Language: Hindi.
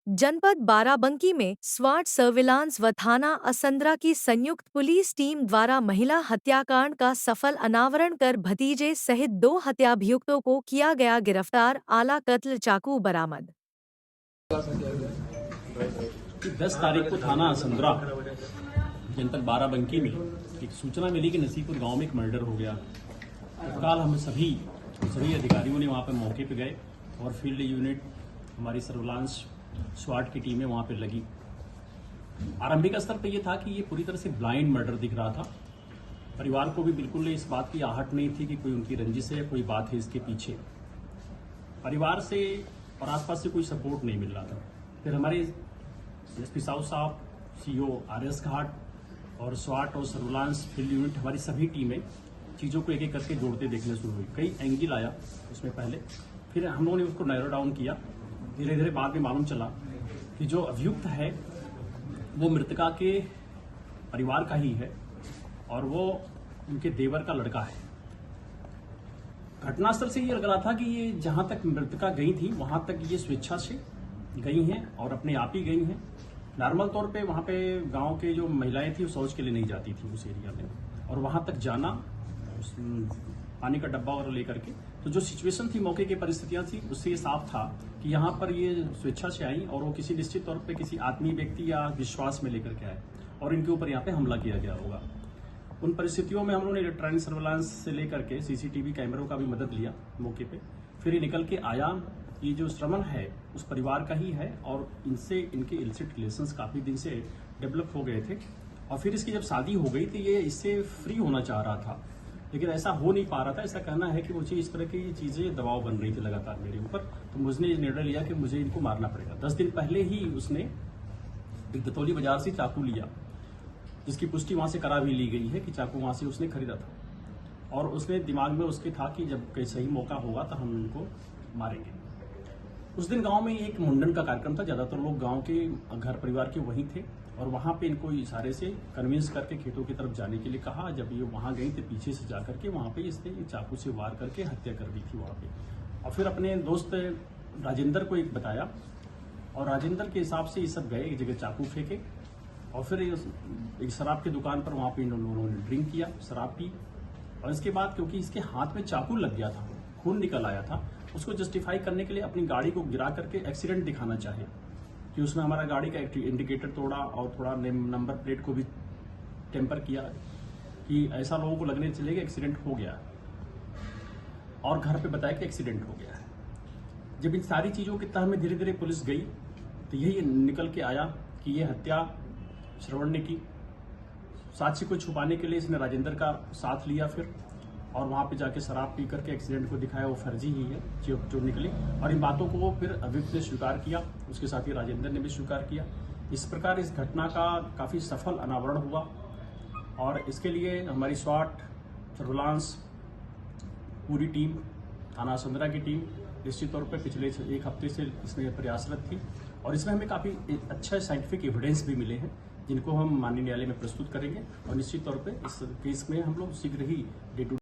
जनपद बाराबंकी में स्वाट सर्विलांस व थाना असंदरा की संयुक्त पुलिस टीम द्वारा महिला हत्याकांड का सफल अनावरण कर भतीजे सहित 2 हत्याभियुक्तों को किया गया गिरफ्तार। आला कत्ल चाकू बरामद। 10 तारीख को थाना असंदरा जनपद बाराबंकी में एक सूचना मिली कि नसीपुर गांव में एक मर्डर हो गया। तत्काल हम सभी अधिकारियों ने वहां पर मौके पर गए और फील्ड यूनिट, हमारी सर्विलांस स्वाट की टीमें वहां पे लगी। आरंभिक स्तर पे ये था कि ये पूरी तरह से ब्लाइंड मर्डर दिख रहा था। परिवार को भी बिल्कुल इस बात की आहट नहीं थी कि कोई उनकी रंजिश है या कोई बात है इसके पीछे। परिवार से और आसपास से कोई सपोर्ट नहीं मिल रहा था। फिर हमारे एसपी साहब, सीओ आरएस घाट और स्वाट और सर्विलांस फील्ड यूनिट, हमारी सभी टीमें चीज़ों को एक एक करके जोड़ते देखने शुरू हुई। कई एंगल आया उसमें पहले, फिर हम लोगों ने उसको नैरो डाउन किया। धीरे धीरे बाद में मालूम चला कि जो अभियुक्त है वो मृतका के परिवार का ही है और वो उनके देवर का लड़का है। घटनास्थल से ये लग रहा था कि ये जहां तक मृतका गई थी वहां तक ये स्वेच्छा से गई हैं और अपने आप ही गई हैं। नॉर्मल तौर पे वहां पे गांव के जो महिलाएं थी वो शौच के लिए नहीं जाती थी उस एरिया में, और वहां तक जाना पानी का डब्बा और लेकर के, तो जो सिचुएशन थी, मौके की परिस्थितियां थी, उससे ये साफ था कि यहाँ पर ये स्वेच्छा से आई और वो किसी निश्चित तौर पे किसी आत्मीय व्यक्ति या विश्वास में लेकर के आए और इनके ऊपर यहाँ पे हमला किया गया होगा। उन परिस्थितियों में हम लोगों ने इलेक्ट्रॉनिक सर्विलांस से लेकर के सीसीटीवी कैमरों का भी मदद लिया मौके पे। फिर ये निकल के आया, ये जो श्रवण है उस परिवार का ही है और इनसे इनके इलिसिट रिलेशंस काफी दिन से डेवलप हो गए थे। और फिर इसकी जब शादी हो गई तो ये इससे फ्री होना चाह रहा था, लेकिन ऐसा हो नहीं पा रहा था। ऐसा कहना है कि मुझे इस तरह की चीजें दबाव बन रही थी लगातार मेरे ऊपर, तो मुझे ये निर्णय लिया कि मुझे इनको मारना पड़ेगा। 10 दिन पहले ही उसने एक दतौली बाजार से चाकू लिया, जिसकी पुष्टि वहां से करा भी ली गई है कि चाकू वहां से उसने खरीदा था और उसने दिमाग में उसके था कि जब कहीं सही मौका होगा तो हम इनको मारेंगे। उस दिन गांव में एक मुंडन का कार्यक्रम था। ज्यादातर लोग गांव के घर परिवार के वहीं थे और वहां पे इनको इशारे से कन्विंस करके खेतों की तरफ जाने के लिए कहा। जब ये वहां गई तो पीछे से जाकर के वहां पे इसने चाकू से वार करके हत्या कर दी थी वहां पे। और फिर अपने दोस्त राजेंद्र को एक बताया और राजेंद्र के हिसाब से ये सब गए, एक जगह चाकू फेंके और फिर एक शराब की दुकान पर वहां पे इन लोगों ने ड्रिंक किया, शराब पी। और इसके बाद क्योंकि इसके हाथ में चाकू लग गया था, खून निकल आया था, उसको जस्टिफाई करने के लिए अपनी गाड़ी को गिरा करके एक्सीडेंट दिखाना चाहे कि उसने हमारा गाड़ी का इंडिकेटर तोड़ा और थोड़ा नंबर प्लेट को भी टेम्पर किया कि ऐसा लोगों को लगने चलेगा एक्सीडेंट हो गया, और घर पे बताया कि एक्सीडेंट हो गया है। जब इन सारी चीज़ों के तह में धीरे धीरे पुलिस गई तो यही निकल के आया कि ये हत्या श्रवण ने की। साक्ष्य को छुपाने के लिए इसने राजेंद्र का साथ लिया फिर, और वहां पे जाके शराब पी करके एक्सीडेंट को दिखाया वो फर्जी ही है जो निकली। और इन बातों को वो फिर अभियुक्त ने स्वीकार किया, उसके साथ ही राजेंद्र ने भी स्वीकार किया। इस प्रकार इस घटना का काफी सफल अनावरण हुआ और इसके लिए हमारी स्वाट, सर्विलांस पूरी टीम, थाना असंदरा की टीम निश्चित तौर पर पिछले 1 हफ्ते से इसमें प्रयासरत थी और इसमें हमें काफी अच्छा साइंटिफिक एविडेंस भी मिले हैं जिनको हम माननीय न्यायालय में प्रस्तुत करेंगे और निश्चित तौर पर इस केस में हम लोग शीघ्र ही डे टू